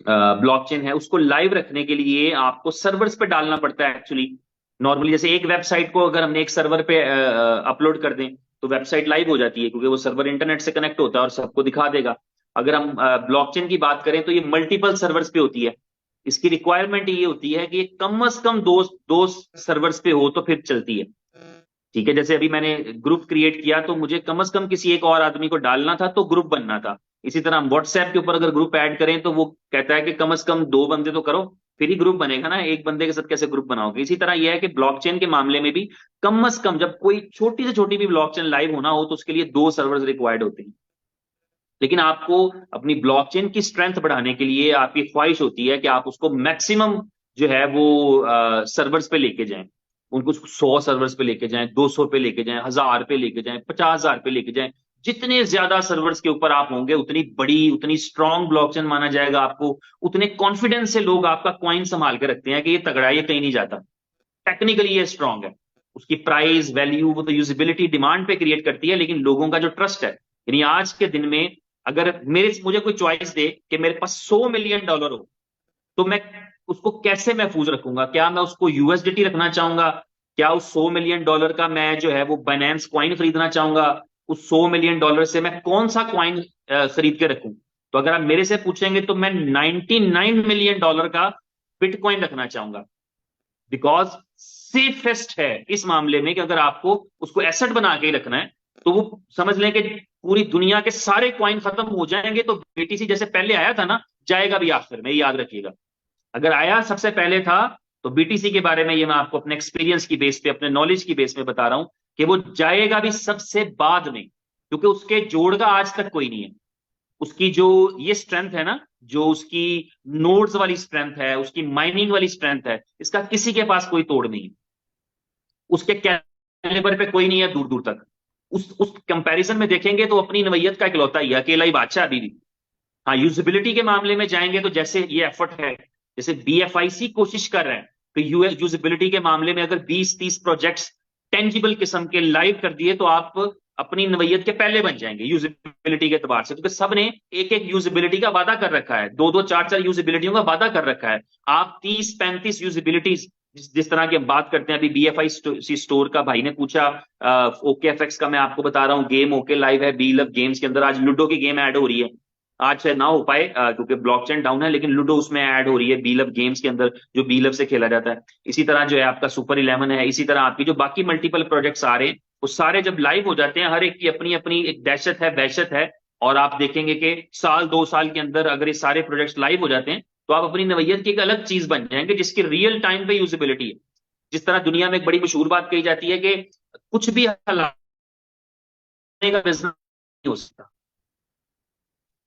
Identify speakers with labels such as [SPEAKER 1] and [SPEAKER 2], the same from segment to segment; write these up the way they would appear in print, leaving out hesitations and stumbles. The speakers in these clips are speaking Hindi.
[SPEAKER 1] ब्लॉकचेन है उसको लाइव रखने के लिए आपको सर्वर्स पे डालना पड़ता है एक्चुअली। नॉर्मली जैसे एक वेबसाइट को अगर हमने एक सर्वर पे अपलोड कर दें तो वेबसाइट लाइव हो जाती है, क्योंकि वो सर्वर इंटरनेट से कनेक्ट होता है और सबको दिखा देगा। अगर हम ब्लॉकचेन की बात करें तो ये मल्टीपल सर्वर्स पे होती है। इसकी रिक्वायरमेंट ये होती है कि ये कम से कम दो दो सर्वर्स पे हो तो फिर चलती है। ठीक है, जैसे अभी मैंने ग्रुप क्रिएट किया तो मुझे कम से कम किसी एक और आदमी को डालना था तो ग्रुप बनना था। इसी तरह हम व्हाट्सएप के ऊपर अगर ग्रुप ऐड करें तो वो कहता है कि कम से कम दो बंदे तो करो, फिर ही ग्रुप बनेगा ना, एक बंदे के साथ कैसे ग्रुप बनाओगे। इसी तरह यह है कि ब्लॉकचेन के मामले में भी कम से कम जब कोई छोटी से छोटी भी ब्लॉकचेन लाइव होना हो तो उसके लिए दो सर्वर्स रिक्वायर्ड होते हैं। लेकिन आपको अपनी ब्लॉकचेन की स्ट्रेंथ बढ़ाने के लिए आपकी ख्वाहिश होती है कि आप उसको मैक्सिमम जो है वो सर्वर्स पे लेके जाएं। उनको 100 सर्वर्स पे लेके जाएं, 200 पे लेके जाएं, 1000 पे लेके जाएं, 50,000 पे लेके जाएं। जितने ज्यादा सर्वर्स के ऊपर आप होंगे उतनी बड़ी उतनी स्ट्रांग ब्लॉकचेन माना जाएगा आपको। उतने कॉन्फिडेंस से लोग आपका कॉइन संभाल के रखते हैं कि ये तगड़ा है, ये कहीं नहीं जाता, टेक्निकली ये स्ट्रांग है। उसकी प्राइस वैल्यू वो तो यूजिबिलिटी डिमांड पे क्रिएट करती है, लेकिन लोगों का जो ट्रस्ट है, यानी आज के दिन में अगर मेरे मुझे कोई चॉइस दे कि मेरे पास $100 मिलियन हो तो मैं उसको कैसे महफूज रखूंगा? क्या मैं उसको यूएसडीटी रखना चाहूंगा? क्या उस $100 मिलियन का मैं जो है वो बाइनेंस कॉइन खरीदना चाहूंगा? उस $100 मिलियन से मैं कौन सा कॉइन खरीद के रखूं? तो अगर आप मेरे से पूछेंगे तो मैं $99 मिलियन का बिटकॉइन रखना चाहूंगा, बिकॉज सेफेस्ट है इस मामले में कि अगर आपको उसको एसेट बना के ही रखना है तो वो समझ लें कि पूरी दुनिया के सारे कॉइन खत्म हो जाएंगे तो बीटीसी जैसे पहले आया था ना, जाएगा भी आखिर में, याद रखिएगा। अगर आया सबसे पहले था तो बीटीसी के बारे में ये मैं आपको अपने एक्सपीरियंस की बेस पे अपने नॉलेज की बेस पे बता रहा हूं कि वो जाएगा भी सबसे बाद में, क्योंकि उसके जोड़ का आज तक कोई नहीं है। उसकी जो ये स्ट्रेंथ है ना, जो उसकी नोड्स वाली स्ट्रेंथ है, उसकी माइनिंग वाली स्ट्रेंथ है, इसका किसी के पास कोई तोड़ नहीं है। उसके कैलिबर पे कोई नहीं है दूर दूर तक। उस कंपैरिजन में देखेंगे तो अपनी नवैयत का इकलौता ही है, अकेला ही बादशाह अभी भी। हाँ, यूजिबिलिटी के मामले में जाएंगे तो जैसे ये एफर्ट है, जैसे बीएफआईसी कोशिश कर रहे हैं कि यूजिबिलिटी के मामले में अगर 20-30 प्रोजेक्ट्स टेंजिबल किस्म के लाइव कर दिए तो आप अपनी नवैयत के पहले बन जाएंगे यूजिबिलिटी के एतबार से, क्योंकि सबने एक एक यूजिबिलिटी का वादा कर रखा है, दो दो चार चार यूजिबिलिटियों का वादा कर रखा है। आप 30-35 यूजिबिलिटीज जिस तरह की हम बात करते हैं, अभी बीएफआई स्टोर का भाई ने पूछा, ओके एफएक्स का मैं आपको बता रहा हूँ, गेम ओके लाइव है, बी लव गेम्स के अंदर आज लूडो की गेम ऐड हो रही है। आज शायद ना हो पाए क्योंकि ब्लॉकचेन डाउन है, लेकिन लूडो उसमें ऐड हो रही है बीलव गेम्स के अंदर, जो बीलव से खेला जाता है। इसी तरह जो है आपका सुपर 11 है, इसी तरह आपकी जो बाकी मल्टीपल प्रोजेक्ट्स आ रहे हैं वो सारे जब लाइव हो जाते हैं, हर एक की अपनी अपनी एक दहशत है, वहशत है। और आप देखेंगे कि साल 2 साल के अंदर अगर ये सारे प्रोजेक्ट्स लाइव हो जाते हैं तो आप अपनी नवैयत की एक अलग चीज बन जाएंगे जिसकी रियल टाइम पे यूजिबिलिटी है। जिस तरह दुनिया में एक बड़ी मशहूर बात कही जाती है कि कुछ भी हलाने का बिजनेस नहीं हो सकता,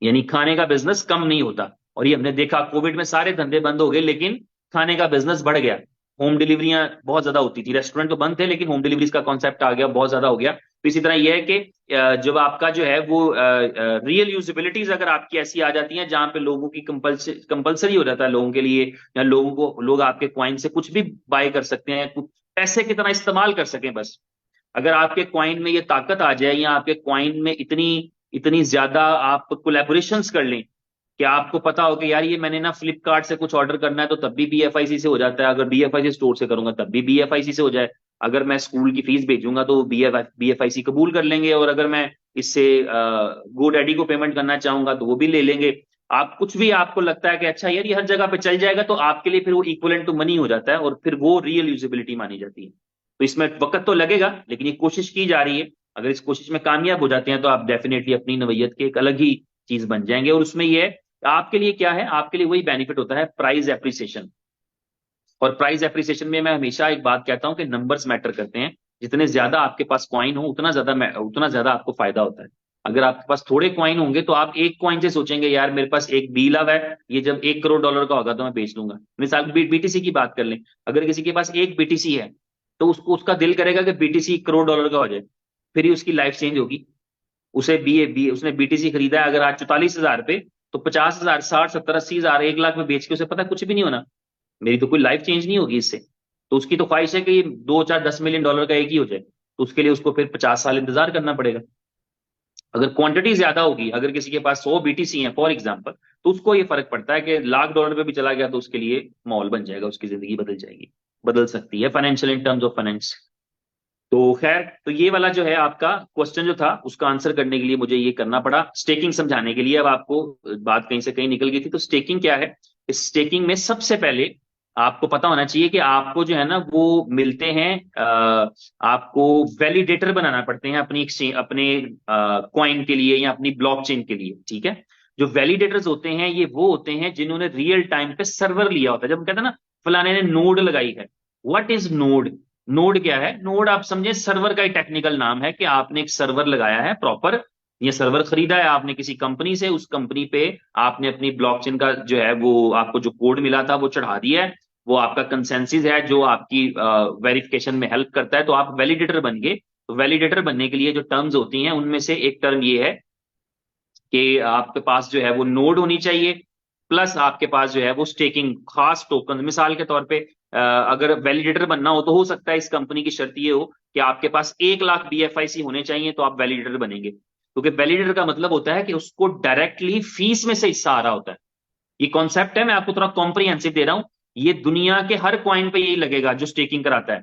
[SPEAKER 1] यानी खाने का बिजनेस कम नहीं होता। और ये हमने देखा कोविड में सारे धंधे बंद हो गए लेकिन खाने का बिजनेस बढ़ गया। होम डिलीवरियां बहुत ज्यादा होती थी, रेस्टोरेंट तो बंद थे लेकिन होम डिलीवरीज का कॉन्सेप्ट आ गया, बहुत ज्यादा हो गया। तो इसी तरह यह है कि जब आपका जो है वो रियल यूजिबिलिटीज अगर आपकी ऐसी आ जाती हैं जहां पे लोगों की कंपलसरी हो जाता है लोगों के लिए, या लोगों को लोग आपके क्वाइन से कुछ भी बाय कर सकते हैं, कुछ पैसे कितना इस्तेमाल कर सकें बस। अगर आपके क्वाइन में ये ताकत आ जाए या आपके क्वाइन में इतनी इतनी ज्यादा आप कोलैबोरेशंस कर लें कि आपको पता हो कि यार ये मैंने ना फ्लिपकार्ट से कुछ ऑर्डर करना है तो तब भी बीएफआईसी से हो जाता है, अगर बीएफआईसी स्टोर से करूंगा तब भी बीएफआईसी से हो जाए, अगर मैं स्कूल की फीस भेजूंगा तो बीएफआईसी कबूल कर लेंगे, और अगर मैं इससे गो डैडी को पेमेंट करना चाहूंगा तो वो भी ले लेंगे। आप कुछ भी आपको लगता है कि अच्छा यार ये हर जगह पे चल जाएगा तो आपके लिए फिर वो इक्वलेंट टू मनी हो जाता है और फिर वो रियल यूजिबिलिटी मानी जाती है। तो इसमें वक्त तो लगेगा लेकिन ये कोशिश की जा रही है। अगर इस कोशिश में कामयाब हो जाते हैं तो आप डेफिनेटली अपनी नवैयत के एक अलग ही चीज बन जाएंगे। और उसमें ये है, आपके लिए क्या है, आपके लिए वही बेनिफिट होता है, प्राइस एप्रिसिएशन। और प्राइस एप्रिसिएशन में मैं हमेशा एक बात कहता हूं कि नंबर्स मैटर करते हैं। जितने ज्यादा आपके पास कॉइन हो उतना ज्यादा आपको फायदा होता है। अगर आपके पास थोड़े कॉइन होंगे तो आप एक कॉइन से सोचेंगे यार मेरे पास एक बी लव है, ये जब $1 करोड़ का होगा तो मैं बेच लूंगा। मिसाल बीटीसी की बात कर लें, अगर किसी के पास एक बीटीसी है तो उसको उसका दिल करेगा कि बीटीसी $1 करोड़ का हो जाए, फिर ही उसकी लाइफ चेंज होगी। उसे बी उसने बीटीसी खरीदा है अगर आज 44,000 पे, तो 50,000 60 70 80 हजार 1 लाख में बेच के उसे पता है कुछ भी नहीं होना, मेरी तो कोई लाइफ चेंज नहीं होगी इससे। तो उसकी तो ख्वाहिश है कि 2 4 10 मिलियन डॉलर का एक ही हो जाए, तो उसके लिए उसको फिर 50 साल इंतजार करना पड़ेगा। अगर क्वांटिटी ज्यादा होगी, अगर किसी के पास 100 बीटीसी है फॉर एग्जांपल, तो उसको ये फर्क पड़ता है कि $1,00,000 पे भी चला गया तो उसके लिए माहौल बन जाएगा, उसकी जिंदगी बदल जाएगी, बदल सकती है financial in terms of finance. तो खैर, तो ये वाला जो है आपका क्वेश्चन जो था, उसका आंसर करने के लिए मुझे ये करना पड़ा स्टेकिंग समझाने के लिए। अब आपको बात कहीं से कहीं निकल गई थी। तो स्टेकिंग क्या है? इस स्टेकिंग में सबसे पहले आपको पता होना चाहिए कि आपको जो है ना वो मिलते हैं, आपको वैलिडेटर बनाना पड़ते हैं अपनी अपने कॉइन के लिए या अपनी ब्लॉकचेन के लिए, ठीक है। जो वैलिडेटर्स होते हैं ये वो होते हैं जिन्होंने रियल टाइम पे सर्वर लिया होता है। जब हम कहते हैं ना फलाने ने नोड लगाई है, व्हाट इज नोड? नोड क्या है? नोड आप समझे सर्वर का ही टेक्निकल नाम है कि आपने एक सर्वर लगाया है प्रॉपर, ये सर्वर खरीदा है आपने किसी कंपनी से, उस कंपनी पे आपने अपनी ब्लॉकचेन का जो है वो आपको जो कोड मिला था वो चढ़ा दिया है, वो आपका कंसेंसस है जो आपकी वेरिफिकेशन में हेल्प करता है, तो आप वैलिडेटर बन गए। तो वैलिडेटर बनने के लिए जो टर्म्स होती हैं उनमें से एक टर्म ये है कि आपके पास जो है वो नोड होनी चाहिए, प्लस आपके पास जो है वो स्टेकिंग खास टोकन। मिसाल के तौर पे अगर वैलिडेटर बनना हो तो हो सकता है इस कंपनी की शर्त ये हो कि आपके पास 1 लाख BFIC होने चाहिए तो आप वैलिडेटर बनेंगे, क्योंकि वैलिडेटर का मतलब होता है कि उसको डायरेक्टली फीस में से हिस्सा आ रहा होता है। ये कॉन्सेप्ट है, मैं आपको थोड़ा कॉम्प्रिहेंसिव दे रहा हूं। ये दुनिया के हर कॉइन पे यही लगेगा जो स्टेकिंग कराता है।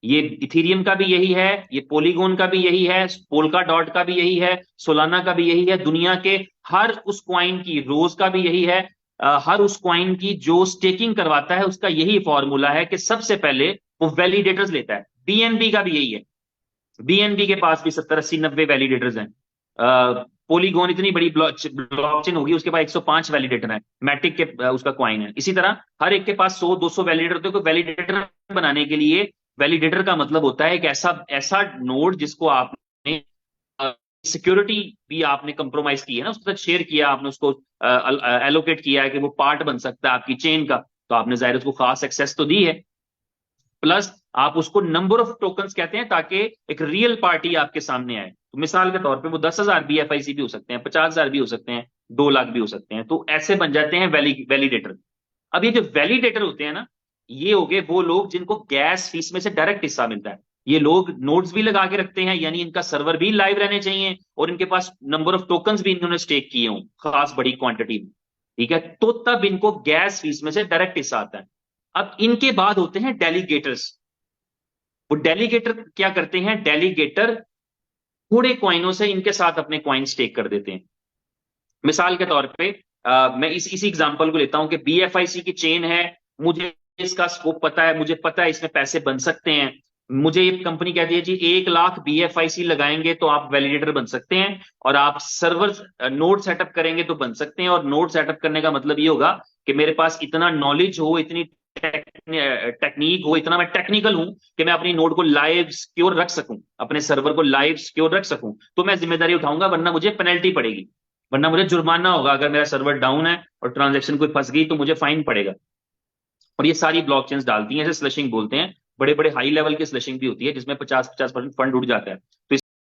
[SPEAKER 1] ये इथीरियम का भी यही है, ये पोलीगोन का भी यही है, पोल्का डॉट का भी यही है, सोलाना का भी यही है, दुनिया के हर उस क्वाइन की, रोज का भी यही है, हर उस क्वाइन की जो स्टेकिंग करवाता है उसका यही फॉर्मूला है कि सबसे पहले वो वैलिडेटर्स लेता है। BNB का भी यही है, BNB के पास भी 70 80 90 वैलिडेटर्स हैं। पोलीगोन इतनी बड़ी ब्लॉकचेन होगी, उसके पास 105 वैलिडेटर है, मैटिक के उसका क्वाइन है। इसी तरह हर एक के पास 100 200 वैलिडेटर होते हैं। तो वैलिडेटर बनाने के लिए, वैलिडेटर का मतलब होता है एक ऐसा ऐसा नोड जिसको आपने सिक्योरिटी भी आपने कंप्रोमाइज की है ना, उसके साथ शेयर किया आपने, उसको एलोकेट किया है कि वो पार्ट बन सकता है आपकी चेन का, तो आपने जाहिर उसको खास एक्सेस तो दी है। प्लस आप उसको नंबर ऑफ टोकन्स कहते हैं ताकि एक रियल पार्टी आपके सामने आए। तो मिसाल के तौर पे वो 10,000 BFIC भी हो सकते हैं, 50,000 भी हो सकते हैं, 2 लाख भी हो सकते हैं, तो ऐसे बन जाते हैं वैलिडेटर। अब ये जो वैलिडेटर होते हैं ना, ये हो गए वो लोग जिनको गैस फीस में से डायरेक्ट हिस्सा मिलता है। ये लोग नोड्स भी लगा के रखते हैं, यानी इनका सर्वर भी लाइव रहने चाहिए और इनके पास नंबर ऑफ टोकन्स भी इन्होंने स्टेक किए हों खास बड़ी क्वांटिटी में, ठीक है, तो तब इनको गैस फीस में से डायरेक्ट हिस्सा आता है। अब इनके बाद होते हैं डेलीगेटर्स। वो डेलीगेटर क्या करते हैं? डेलीगेटर थोड़े क्वाइनों से इनके साथ अपने क्वाइन स्टेक कर देते हैं। मिसाल के तौर पे मैं इसी एग्जांपल को लेता हूं कि BFIC की चेन है, मुझे इसका स्कोप पता है, मुझे पता है इसमें पैसे बन सकते हैं। मुझे ये कंपनी कहती है जी 1 लाख BFIC लगाएंगे तो आप वैलिडेटर बन सकते हैं, और आप सर्वर नोड सेटअप करेंगे तो बन सकते हैं। और नोड सेटअप करने का मतलब ये होगा कि मेरे पास इतना नॉलेज हो, इतनी टेक्निक हो, इतना मैं टेक्निकल हूं कि मैं अपनी नोड को लाइव सिक्योर रख सकूं, अपने सर्वर को लाइव सिक्योर रख सकूं, तो मैं जिम्मेदारी उठाऊंगा, वरना मुझे पेनल्टी पड़ेगी, वरना मुझे जुर्माना होगा। अगर मेरा सर्वर डाउन है और ट्रांजैक्शन कोई फंस गई तो मुझे फाइन पड़ेगा। और ये सारी ब्लॉकचेन्स डालती हैं, इसे स्लशिंग बोलते हैं। बड़े बड़े हाई लेवल की स्लशिंग भी होती है जिसमें 50-50% फंड उड़ जाता है। तो